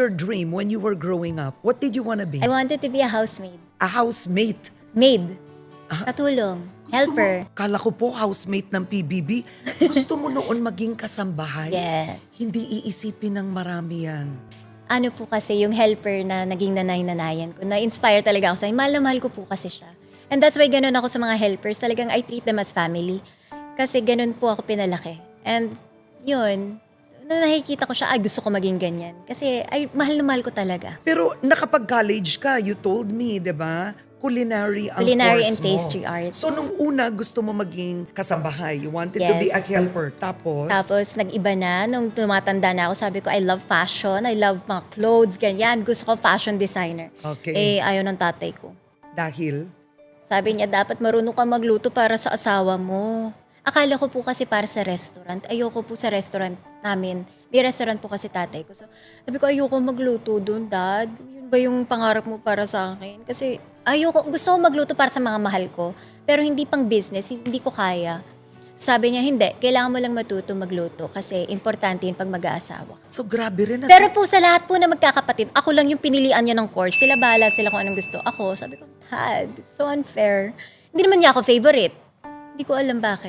Your dream when you were growing up, what did you want to be? I wanted to be a housemaid. A housemate. Maid. Katulong. Helper. Kala ko po housemate ng PBB. Gusto mo noon maging kasambahay? Yes. Hindi iisipin ng marami yan. Ano po kasi yung helper na naging nanay-nanayan ko. Na-inspire talaga ako sa mahal na mahal ko po kasi siya. And that's why ganun ako sa mga helpers. Talagang I treat them as family. Kasi ganun po ako pinalaki. And yun, nung nakikita ko siya, gusto ko maging ganyan. Kasi mahal na mahal ko talaga. Pero nakapag-college ka, you told me, di ba? Culinary ang Culinary course and mo. pastry arts. So nung una, gusto mo maging kasambahay. You wanted to be a Yes. helper. Tapos? Tapos nag-iba na, nung tumatanda na ako, sabi ko, I love fashion, I love mga clothes, ganyan. Gusto ko fashion designer. Okay. Ayaw ng tatay ko. Dahil? Sabi niya, dapat marunong ka magluto para sa asawa mo. Akala ko po kasi para sa restaurant. Ayoko po sa restaurant namin. May restaurant po kasi tatay ko. So, sabi ko, ayoko magluto doon, Dad. Yun ba yung pangarap mo para sa akin? Kasi gusto ko magluto para sa mga mahal ko. Pero hindi pang business, hindi ko kaya. Sabi niya, hindi. Kailangan mo lang matuto magluto kasi importante yun pag mag-aasawa. So grabe rin. Pero po sa lahat po na magkakapatid, ako lang yung pinilian niya ng course. Sila bahala sila kung anong gusto. Ako, sabi ko, Dad, it's so unfair. Hindi naman niya ako favorite. Hindi ko alam bakit.